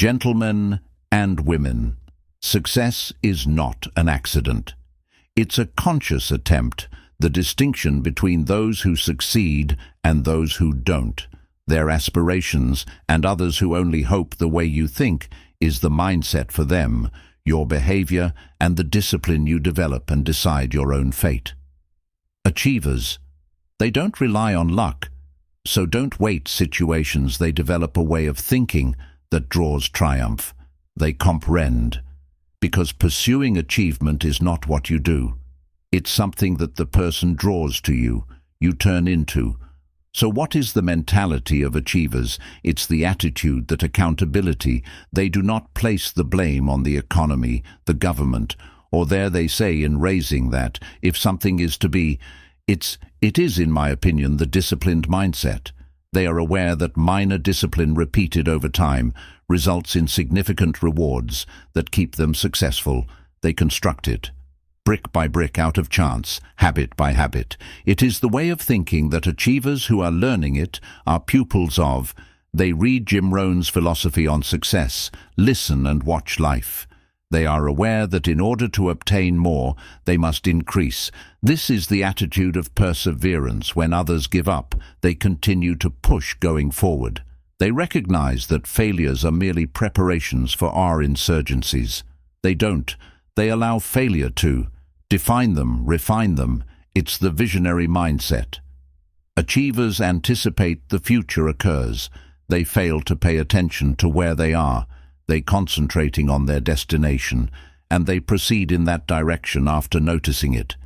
Gentlemen and women, success is not an accident. It's a conscious attempt, the distinction between those who succeed and those who don't. Their aspirations and others who only hope the way you think is the mindset for them, your behavior and the discipline you develop and decide your own fate. Achievers, they don't rely on luck, so don't wait situations. They develop a way of thinking that draws triumph. They comprehend, because pursuing achievement is not what you do. It's something that the person draws to you, you turn into. So what is the mentality of achievers? It's the attitude that accountability. They do not place the blame on the economy, the government, or there they say in raising that, if something is to be, it is, in my opinion, the disciplined mindset. They are aware that minor discipline repeated over time results in significant rewards that keep them successful. They construct it, brick by brick, out of chance, habit by habit. It is the way of thinking that achievers who are learning it are pupils of. They read Jim Rohn's philosophy on success, listen and watch life. They are aware that in order to obtain more, they must increase. This is the attitude of perseverance. When others give up, they continue to push going forward. They recognize that failures are merely preparations for our insurgencies. They don't. They allow failure to define them, refine them. It's the visionary mindset. Achievers anticipate the future occurs. They fail to pay attention to where they are. They concentrating on their destination, and they proceed in that direction after noticing it.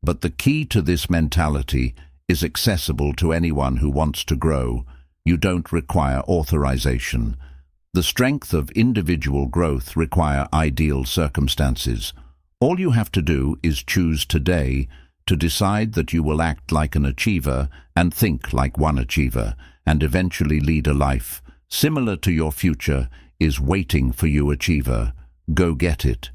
But the key to this mentality is accessible to anyone who wants to grow. You don't require authorization. The strength of individual growth require ideal circumstances. All you have to do is choose today to decide that you will act like an achiever and think like one achiever, and eventually lead a life similar to your future is waiting for you, achiever. Go get it.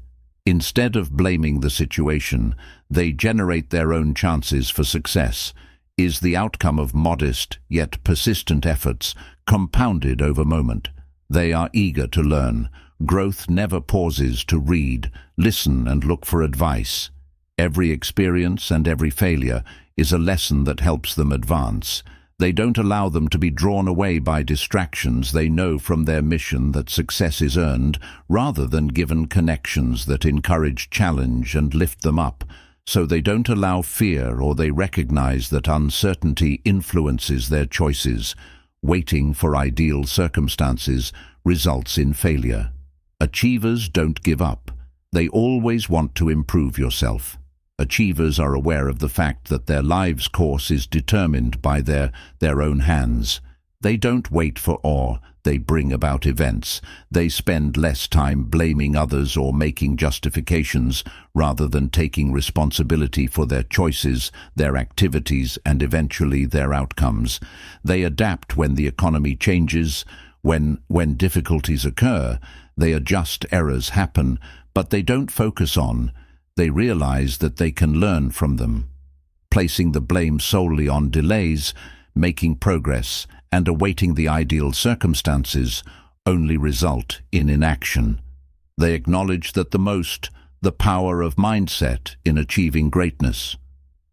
Instead of blaming the situation, they generate their own chances for success. Is the outcome of modest yet persistent efforts compounded over moment. They are eager to learn. Growth never pauses to read, listen and look for advice. Every experience and every failure is a lesson that helps them advance. They don't allow them to be drawn away by distractions. They know from their mission that success is earned rather than given. Connections that encourage challenge and lift them up. So they don't allow fear, or they recognize that uncertainty influences their choices. Waiting for ideal circumstances results in failure. Achievers don't give up. They always want to improve yourself. Achievers are aware of the fact that their life's course is determined by their own hands. They don't wait for awe, they bring about events. They spend less time blaming others or making justifications rather than taking responsibility for their choices, their activities, and eventually their outcomes. They adapt when the economy changes. When difficulties occur, they adjust. Errors happen, but they don't focus on. They realize that they can learn from them. Placing the blame solely on delays, making progress, and awaiting the ideal circumstances only result in inaction. They acknowledge that the power of mindset in achieving greatness.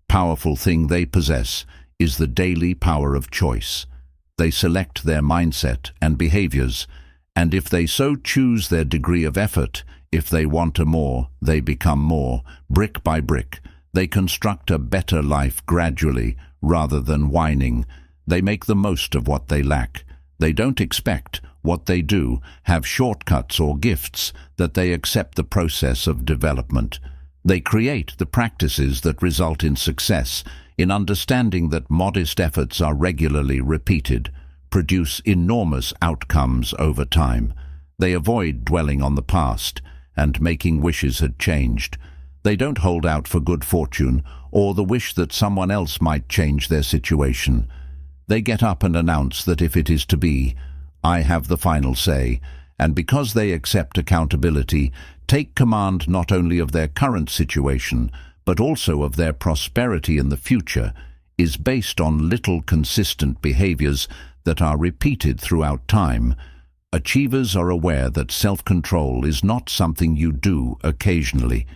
Powerful thing they possess is the daily power of choice. They select their mindset and behaviors, and if they so choose their degree of effort, if they want more, they become more. Brick by brick, they construct a better life gradually, rather than whining. They make the most of what they lack. They don't expect what they do, have shortcuts or gifts, that they accept the process of development. They create the practices that result in success, in understanding that modest efforts are regularly repeated, produce enormous outcomes over time. They avoid dwelling on the past and making wishes had changed. They don't hold out for good fortune or the wish that someone else might change their situation. They get up and announce that if it is to be, I have the final say, and because they accept accountability, take command not only of their current situation, but also of their prosperity in the future, is based on little consistent behaviors that are repeated throughout time. Achievers are aware that self-control is not something you do occasionally,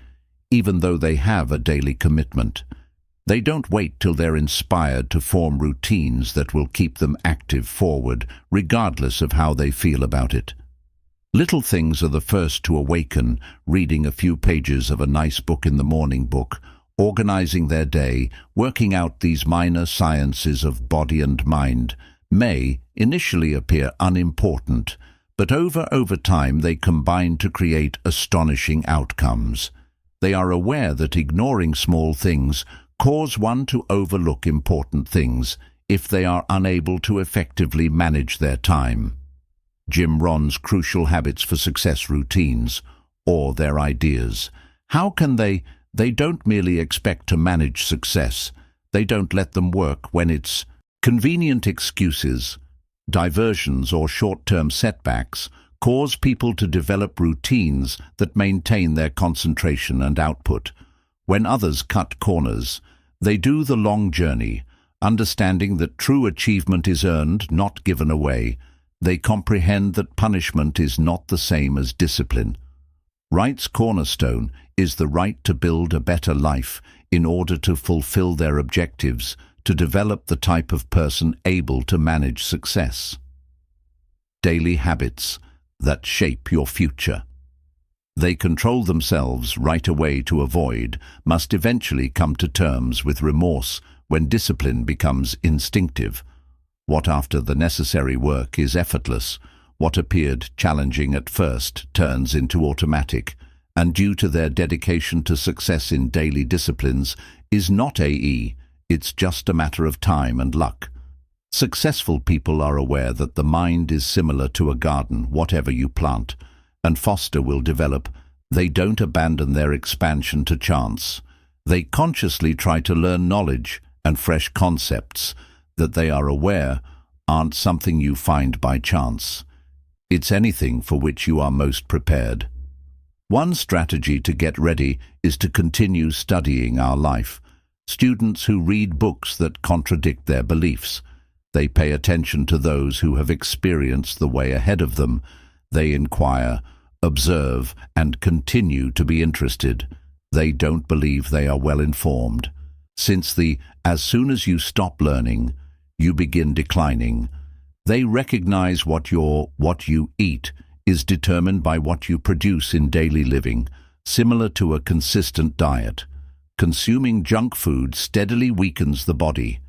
even though they have a daily commitment. They don't wait till they're inspired to form routines that will keep them active forward, regardless of how they feel about it. Little things are the first to awaken, reading a few pages of a nice book in the morning book, organizing their day, working out these minor sciences of body and mind, may initially appear unimportant, but over time they combine to create astonishing outcomes. They are aware that ignoring small things cause one to overlook important things if they are unable to effectively manage their time. Jim Rohn's Crucial Habits for Success routines, or their ideas. How can they don't merely expect to manage success. They don't let them work when it's convenient. Excuses, diversions, or short-term setbacks cause people to develop routines that maintain their concentration and output. When others cut corners, they do the long journey, understanding that true achievement is earned, not given away. They comprehend that punishment is not the same as discipline. Right's cornerstone is the right to build a better life in order to fulfill their objectives, to develop the type of person able to manage success. Daily habits that shape your future. They control themselves right away to avoid, must eventually come to terms with remorse when discipline becomes instinctive. What after the necessary work is effortless, what appeared challenging at first turns into automatic, and due to their dedication to success in daily disciplines is not it's just a matter of time and luck. Successful people are aware that the mind is similar to a garden. Whatever you plant and foster will develop. They don't abandon their expansion to chance. They consciously try to learn knowledge and fresh concepts that they are aware aren't something you find by chance. It's anything for which you are most prepared. One strategy to get ready is to continue studying our life. Students who read books that contradict their beliefs. They pay attention to those who have experienced the way ahead of them. They inquire, observe, and continue to be interested. They don't believe they are well informed. Since as soon as you stop learning, you begin declining. They recognize what you eat is determined by what you produce in daily living, similar to a consistent diet. Consuming junk food steadily weakens the body.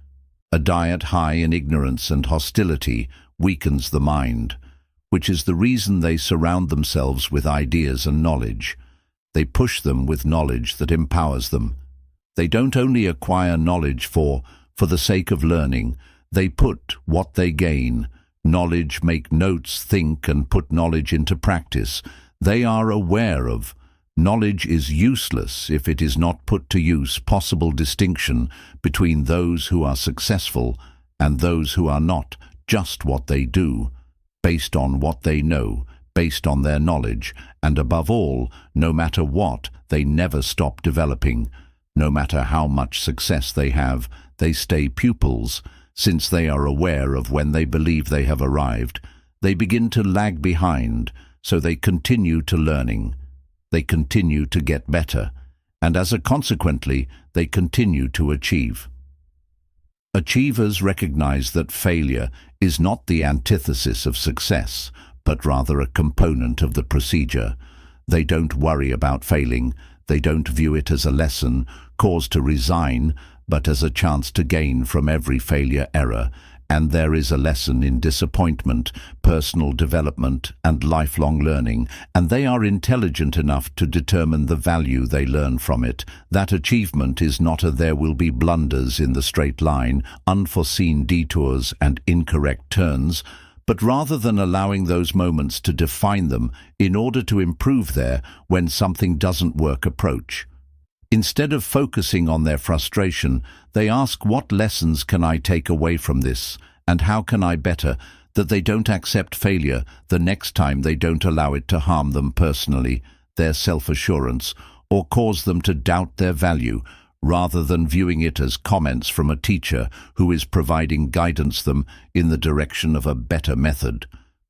A diet high in ignorance and hostility weakens the mind, which is the reason they surround themselves with ideas and knowledge. They push them with knowledge that empowers them. They don't only acquire knowledge for the sake of learning. They put what they gain, knowledge, make notes, think, and put knowledge into practice. They are aware of knowledge is useless if it is not put to use. Possible distinction between those who are successful and those who are not, just what they do, based on what they know, based on their knowledge, and above all, no matter what, they never stop developing. No matter how much success they have, they stay pupils. Since they are aware of when they believe they have arrived, they begin to lag behind, so they continue to learning. They continue to get better, and consequently, they continue to achieve. Achievers recognize that failure is not the antithesis of success, but rather a component of the procedure. They don't worry about failing. They don't view it as a lesson, cause to resign, but as a chance to gain from every failure, error. And there is a lesson in disappointment, personal development, and lifelong learning, and they are intelligent enough to determine the value they learn from it. That achievement is not there will be blunders in the straight line, unforeseen detours, and incorrect turns, but rather than allowing those moments to define them in order to improve when something doesn't work approach. Instead of focusing on their frustration, they ask, what lessons can I take away from this, and how can I better? That they don't accept failure the next time. They don't allow it to harm them personally, their self-assurance, or cause them to doubt their value, rather than viewing it as comments from a teacher who is providing guidance them in the direction of a better method.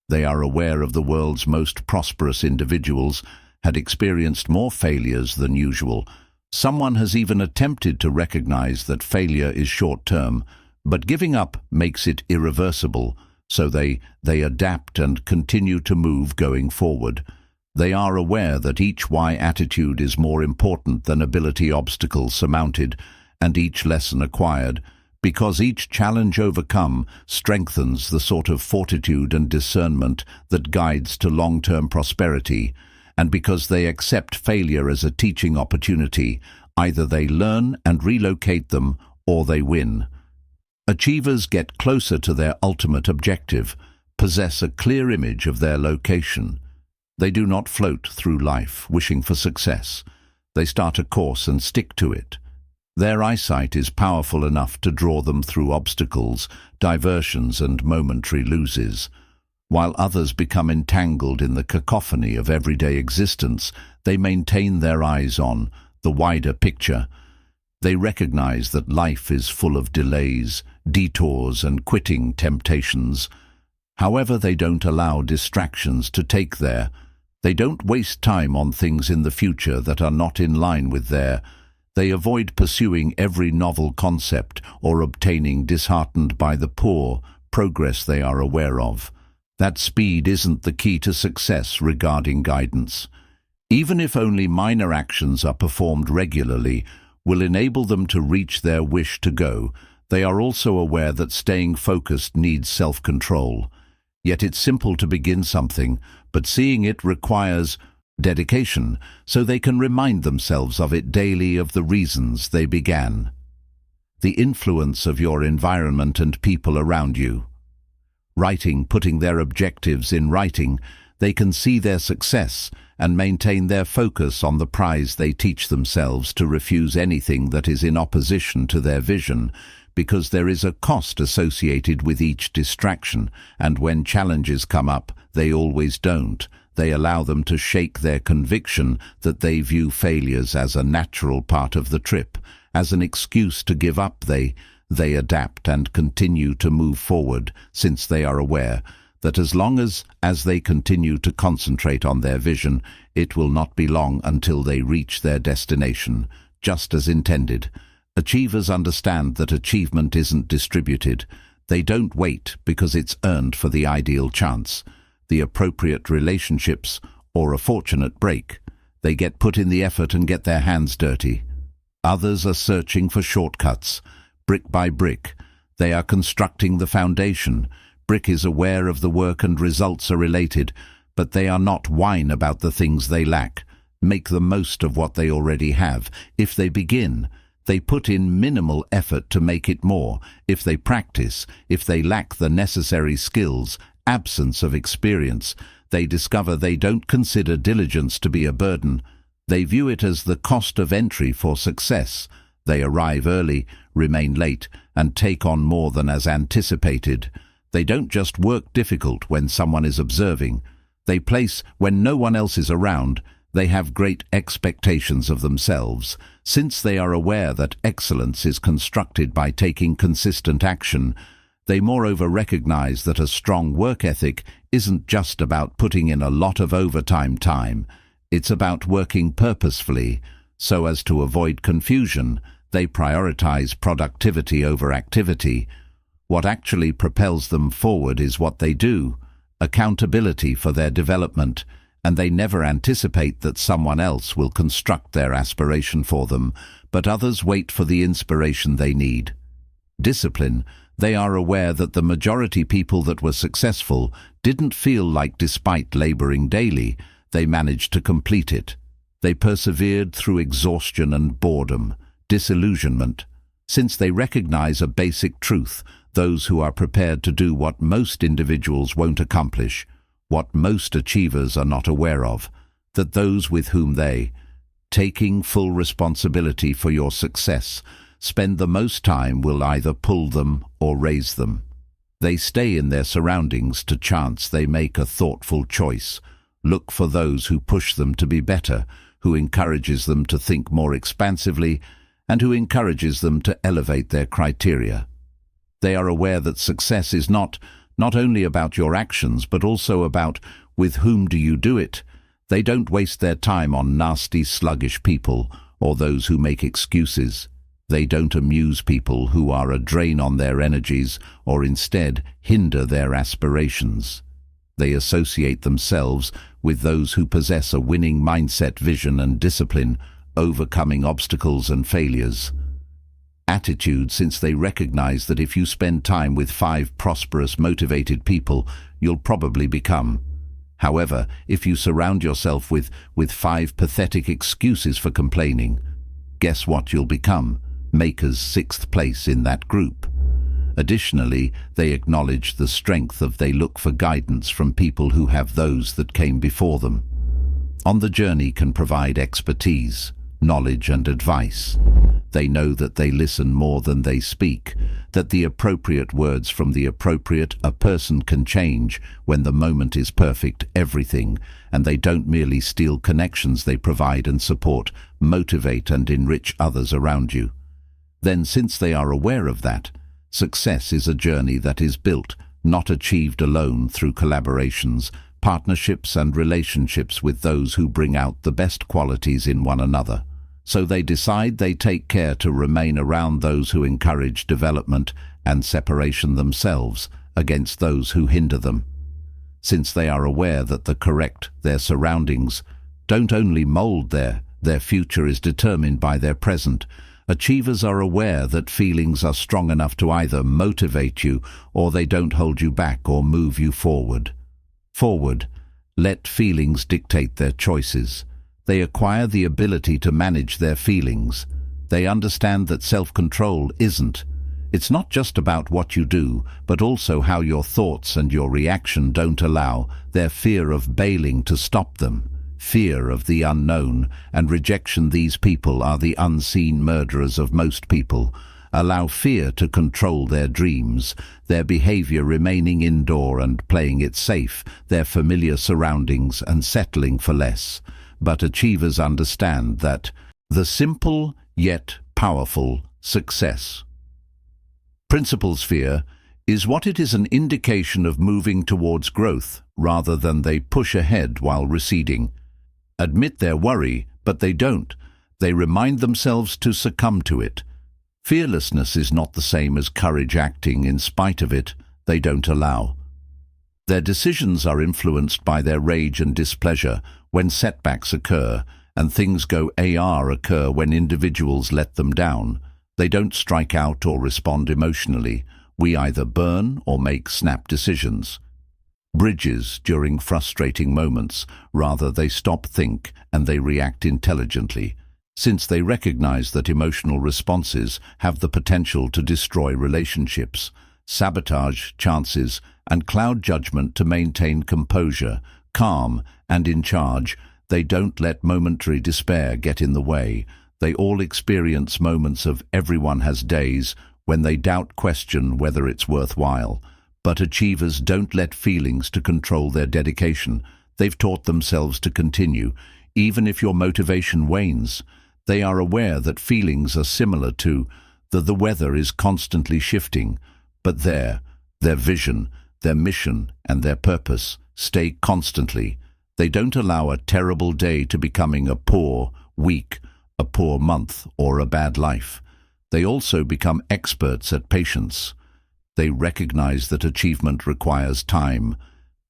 They are aware of the world's most prosperous individuals had experienced more failures than usual. Someone has even attempted to recognize that failure is short-term, but giving up makes it irreversible, so they adapt and continue to move going forward. They are aware that each why attitude is more important than ability obstacles surmounted and each lesson acquired, because each challenge overcome strengthens the sort of fortitude and discernment that guides to long-term prosperity, and because they accept failure as a teaching opportunity, either they learn and relocate them or they win. Achievers get closer to their ultimate objective, possess a clear image of their location. They do not float through life wishing for success. They start a course and stick to it. Their eyesight is powerful enough to draw them through obstacles, diversions, and momentary losses. While others become entangled in the cacophony of everyday existence, they maintain their eyes on the wider picture. They recognize that life is full of delays, detours, and quitting temptations. However, they don't allow distractions to take there. They don't waste time on things in the future that are not in line with their. They avoid pursuing every novel concept or obtaining, disheartened by the poor progress they are aware of. That speed isn't the key to success regarding guidance. Even if only minor actions are performed regularly, will enable them to reach their wish to go, they are also aware that staying focused needs self-control. Yet it's simple to begin something, but seeing it requires dedication, so they can remind themselves of it daily, of the reasons they began. The influence of your environment and people around you. Writing, putting their objectives in writing, they can see their success and maintain their focus on the prize. They teach themselves to refuse anything that is in opposition to their vision, because there is a cost associated with each distraction, and when challenges come up, they always don't. They allow them to shake their conviction that they view failures as a natural part of the trip, as an excuse to give up. They adapt and continue to move forward, since they are aware that as long as they continue to concentrate on their vision, it will not be long until they reach their destination, just as intended. Achievers understand that achievement isn't distributed. They don't wait because it's earned for the ideal chance, the appropriate relationships, or a fortunate break. They get put in the effort and get their hands dirty. Others are searching for shortcuts. Brick by brick, they are constructing the foundation. Brick is aware of the work and results are related, but they are not whine about the things they lack. Make the most of what they already have. If they begin, they put in minimal effort to make it more. If they practice, if they lack the necessary skills, absence of experience, they discover they don't consider diligence to be a burden. They view it as the cost of entry for success. They arrive early, remain late, and take on more than as anticipated. They don't just work difficult when someone is observing. They place when no one else is around. They have great expectations of themselves, since they are aware that excellence is constructed by taking consistent action. They moreover recognize that a strong work ethic isn't just about putting in a lot of overtime time. It's about working purposefully, so as to avoid confusion. They prioritize productivity over activity. What actually propels them forward is what they do, accountability for their development, and they never anticipate that someone else will construct their aspiration for them, but others wait for the inspiration they need. Discipline. They are aware that the majority people that were successful didn't feel like, despite laboring daily, they managed to complete it. They persevered through exhaustion and boredom, disillusionment. Since they recognize a basic truth, those who are prepared to do what most individuals won't accomplish, what most achievers are not aware of, that those with whom they, taking full responsibility for your success, spend the most time will either pull them or raise them. They stay in their surroundings to chance they make a thoughtful choice. Look for those who push them to be better, who encourages them to think more expansively, and who encourages them to elevate their criteria. They are aware that success is not not only about your actions but also about with whom do you do it. They don't waste their time on nasty, sluggish people or those who make excuses. They don't amuse people who are a drain on their energies or instead hinder their aspirations. They associate themselves with those who possess a winning mindset, vision and discipline, overcoming obstacles and failures. Attitude, since they recognize that if you spend time with 5 prosperous, motivated people, you'll probably become. However, if you surround yourself with 5 pathetic excuses for complaining, guess what you'll become? Maker's 6th place in that group. Additionally, they acknowledge the strength of they look for guidance from people who have those that came before them. On the journey can provide expertise, knowledge and advice. They know that they listen more than they speak, that the appropriate words from the appropriate a person can change when the moment is perfect, everything, and they don't merely steal connections, they provide and support, motivate and enrich others around you. Then, since they are aware of that, success is a journey that is built, not achieved alone, through collaborations, partnerships and relationships with those who bring out the best qualities in one another. So they decide they take care to remain around those who encourage development and separation themselves against those who hinder them. Since they are aware that their surroundings don't only mold their future is determined by their present. Achievers are aware that feelings are strong enough to either motivate you or they don't hold you back or move you forward. Let feelings dictate their choices. They acquire the ability to manage their feelings. They understand that self-control it's not just about what you do, but also how your thoughts and your reaction don't allow their fear of bailing to stop them. Fear of the unknown and rejection. These people are the unseen murderers of most people. Allow fear to control their dreams, their behavior, remaining indoor and playing it safe, their familiar surroundings and settling for less. But achievers understand that the simple yet powerful success principles fear is what it is, an indication of moving towards growth rather than they push ahead while receding. Admit their worry, but they don't. They remind themselves to succumb to it. Fearlessness is not the same as courage. Acting in spite of it, they don't allow. Their decisions are influenced by their rage and displeasure when setbacks occur, and things go AR occur when individuals let them down. They don't strike out or respond emotionally. We either burn or make snap decisions. Bridges during frustrating moments. Rather, they stop, think, and they react intelligently, since they recognize that emotional responses have the potential to destroy relationships, sabotage chances, and cloud judgment. To maintain composure, calm, and in charge, they don't let momentary despair get in the way. They all experience moments of everyone has days when they doubt, question whether it's worthwhile. But achievers don't let feelings to control their dedication. They've taught themselves to continue, even if your motivation wanes. They are aware that feelings are similar to the weather is constantly shifting, but their vision, their mission, and their purpose stay constantly. They don't allow a terrible day to becoming a poor week, a poor month, or a bad life. They also become experts at patience. They recognize that achievement requires time,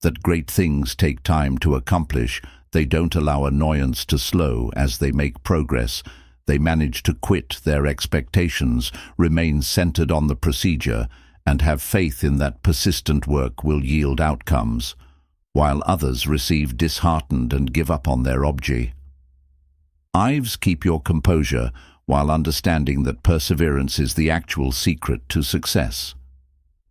that great things take time to accomplish. They don't allow annoyance to slow as they make progress. They manage to quit their expectations, remain centered on the procedure, and have faith in that persistent work will yield outcomes, while others receive disheartened and give up on their object. Ives keep your composure while understanding that perseverance is the actual secret to success.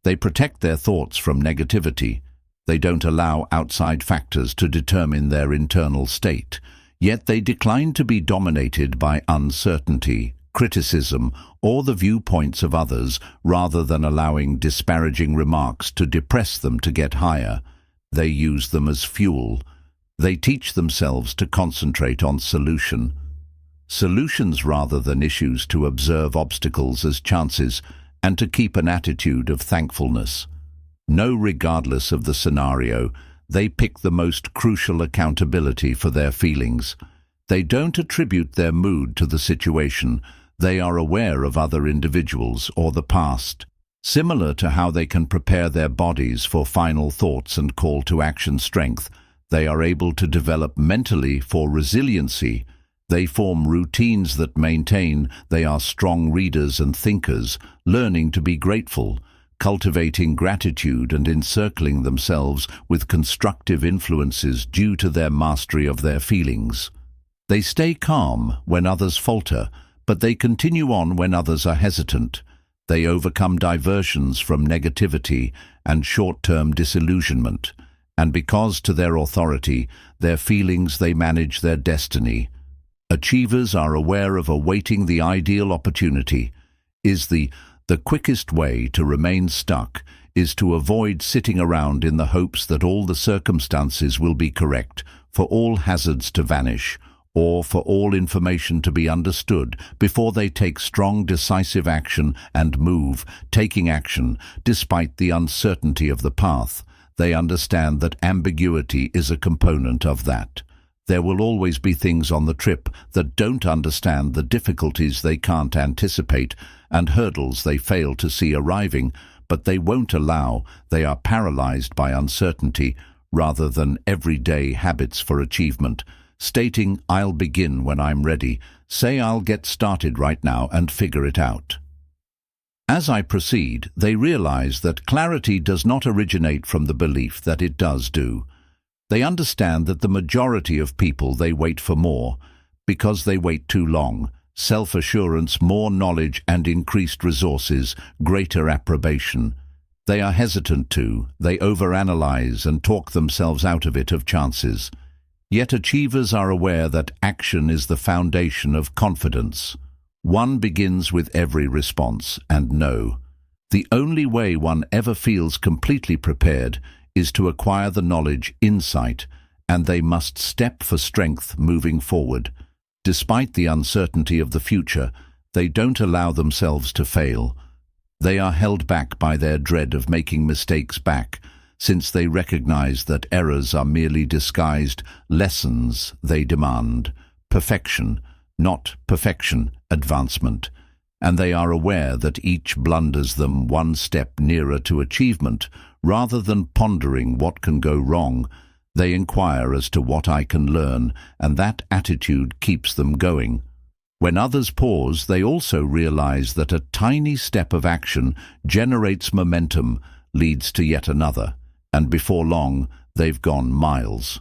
They protect their thoughts from negativity. They don't allow outside factors to determine their internal state, yet they decline to be dominated by uncertainty, criticism, or the viewpoints of others. Rather than allowing disparaging remarks to depress them to get higher, they use them as fuel. They teach themselves to concentrate on solutions rather than issues, to observe obstacles as chances, and to keep an attitude of thankfulness. No, regardless of the scenario, they pick the most crucial accountability for their feelings. They don't attribute their mood to the situation. They are aware of other individuals or the past. Similar to how they can prepare their bodies for final thoughts and call to action strength, they are able to develop mentally for resiliency. They form routines that maintain. They are strong readers and thinkers, learning to be grateful, cultivating gratitude and encircling themselves with constructive influences due to their mastery of their feelings. They stay calm when others falter, but they continue on when others are hesitant. They overcome diversions from negativity and short-term disillusionment, and because to their authority, their feelings, they manage their destiny. Achievers are aware of awaiting the ideal opportunity. The quickest way to remain stuck is to avoid sitting around in the hopes that all the circumstances will be correct, for all hazards to vanish, or for all information to be understood before they take strong, decisive action and move, taking action despite the uncertainty of the path. They understand that ambiguity is a component of that. There will always be things on the trip that don't understand, the difficulties they can't anticipate, and hurdles they fail to see arriving, but they won't allow. They are paralyzed by uncertainty rather than everyday habits for achievement. Stating, "I'll begin when I'm ready," say, "I'll get started right now and figure it out." As I proceed, they realize that clarity does not originate from the belief that it does do. They understand that the majority of people, they wait for more, because they wait too long. Self-assurance, more knowledge and increased resources, greater approbation. They are hesitant to, they overanalyze and talk themselves out of it, of chances. Yet achievers are aware that action is the foundation of confidence. One begins with every response, and no. The only way one ever feels completely prepared is to acquire the knowledge, insight, and they must step for strength moving forward. Despite the uncertainty of the future, they don't allow themselves to fail. They are held back by their dread of making mistakes back, since they recognize that errors are merely disguised lessons. They demand perfection, not perfection, advancement, and they are aware that each blunders them one step nearer to achievement. Rather than pondering what can go wrong, they inquire as to what I can learn, and that attitude keeps them going. When others pause, they also realize that a tiny step of action generates momentum, leads to yet another, and before long, they've gone miles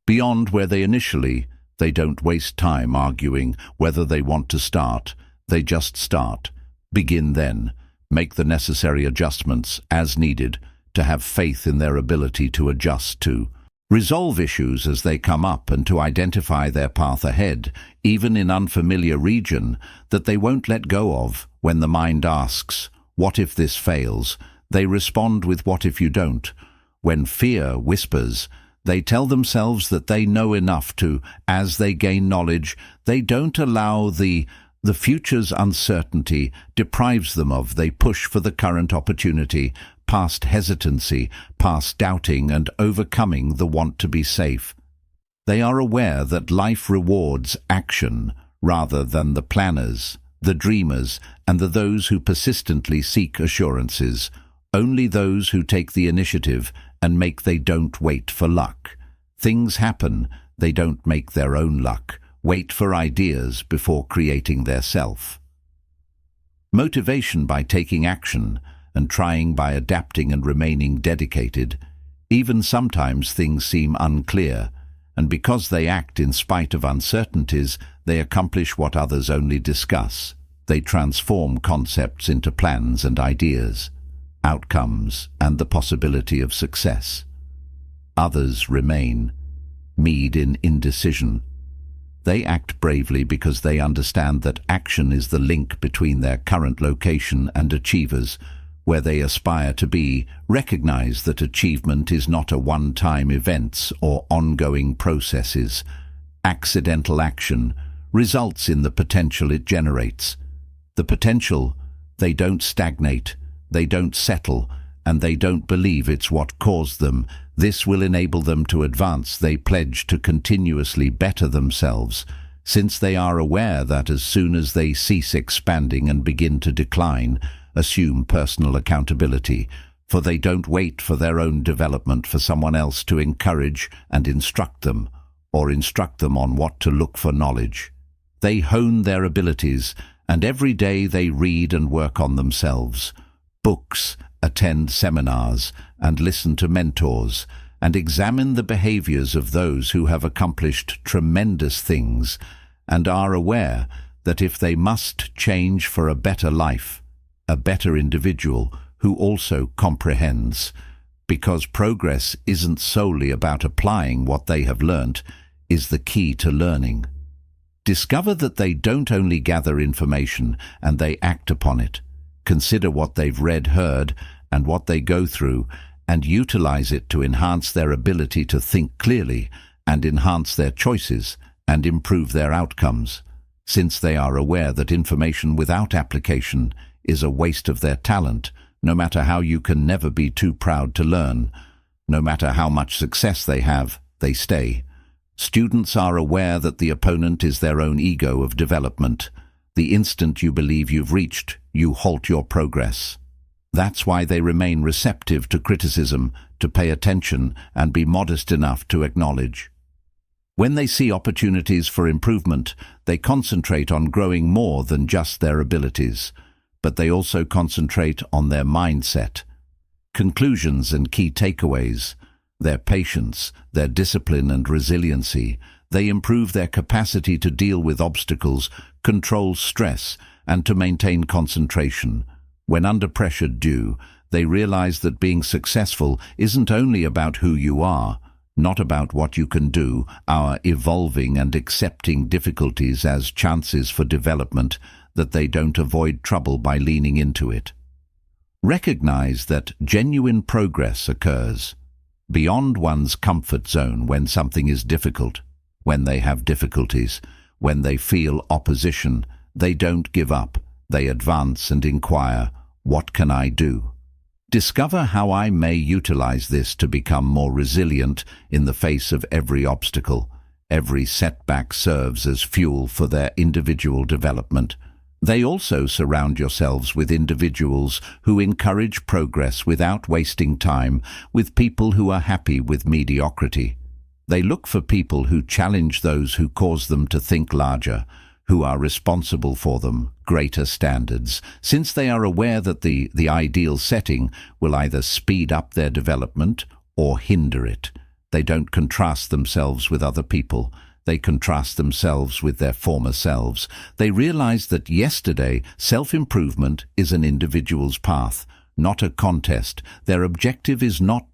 beyond where they initially. They don't waste time arguing whether they want to start. They just start. Begin then. Make the necessary adjustments as needed, to have faith in their ability to adjust to resolve issues as they come up, and to identify their path ahead, even in unfamiliar region, that they won't let go of. When the mind asks, "What if this fails?" they respond with, "What if you don't?" When fear whispers, they tell themselves that they know enough to. As they gain knowledge, they don't allow the future's uncertainty deprives them of. They push for the current opportunity, past hesitancy, past doubting, and overcoming the want to be safe. They are aware that life rewards action rather than the planners, the dreamers, and those who persistently seek assurances. Only those who take the initiative and they don't wait for luck. Things happen, they don't make their own luck. Wait for ideas before creating their self. Motivation by taking action, and trying by adapting and remaining dedicated. Even sometimes things seem unclear, and because they act in spite of uncertainties, they accomplish what others only discuss. They transform concepts into plans and ideas, outcomes, and the possibility of success. Others remain, mead in indecision. They act bravely because they understand that action is the link between their current location and achievers, where they aspire to be. Recognize that achievement is not a one-time events or ongoing processes. Accidental action results in the potential it generates. The potential, they don't stagnate, they don't settle, and they don't believe it's what caused them. This will enable them to advance. They pledge to continuously better themselves, since they are aware that as soon as they cease expanding and begin to decline, assume personal accountability, for they don't wait for their own development for someone else to encourage and instruct them, or instruct them on what to look for knowledge. They hone their abilities, and every day they read and work on themselves. Books, attend seminars, and listen to mentors, and examine the behaviors of those who have accomplished tremendous things, and are aware that if they must change for a better life, a better individual who also comprehends, because progress isn't solely about applying what they have learnt, is the key to learning. Discover that they don't only gather information and they act upon it. Consider what they've read, heard, and what they go through, and utilize it to enhance their ability to think clearly and enhance their choices and improve their outcomes, since they are aware that information without application is a waste of their talent. No matter how you can never be too proud to learn. No matter how much success they have, they stay. Students are aware that the opponent is their own ego of development. The instant you believe you've reached, you halt your progress. That's why they remain receptive to criticism, to pay attention, and be modest enough to acknowledge. When they see opportunities for improvement, they concentrate on growing more than just their abilities, but they also concentrate on their mindset. Conclusions and key takeaways, their patience, their discipline and resiliency. They improve their capacity to deal with obstacles, control stress, and to maintain concentration. When under pressure due, they realize that being successful isn't only about who you are, not about what you can do, are evolving and accepting difficulties as chances for development, that they don't avoid trouble by leaning into it. Recognize that genuine progress occurs beyond one's comfort zone when something is difficult, when they have difficulties, when they feel opposition. They don't give up. They advance and inquire, what can I do? Discover how I may utilize this to become more resilient in the face of every obstacle. Every setback serves as fuel for their individual development. They also surround yourselves with individuals who encourage progress without wasting time, with people who are happy with mediocrity. They look for people who challenge those who cause them to think larger, who are responsible for them, greater standards, since they are aware that the ideal setting will either speed up their development or hinder it. They don't contrast themselves with other people. They contrast themselves with their former selves. They realize that yesterday, self-improvement is an individual's path, not a contest. Their objective is not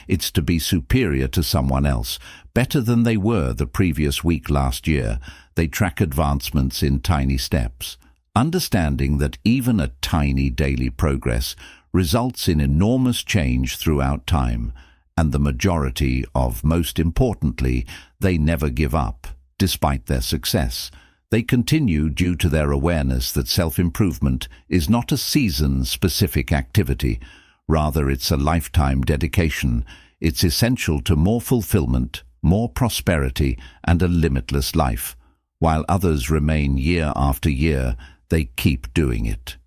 it's to be superior to someone else, better than they were the previous week last year. They track advancements in tiny steps, understanding that even a tiny daily progress results in enormous change throughout time. And the majority of, most importantly, they never give up, despite their success. They continue due to their awareness that self-improvement is not a season-specific activity. Rather, it's a lifetime dedication. It's essential to more fulfillment, more prosperity, and a limitless life. While others remain year after year, they keep doing it.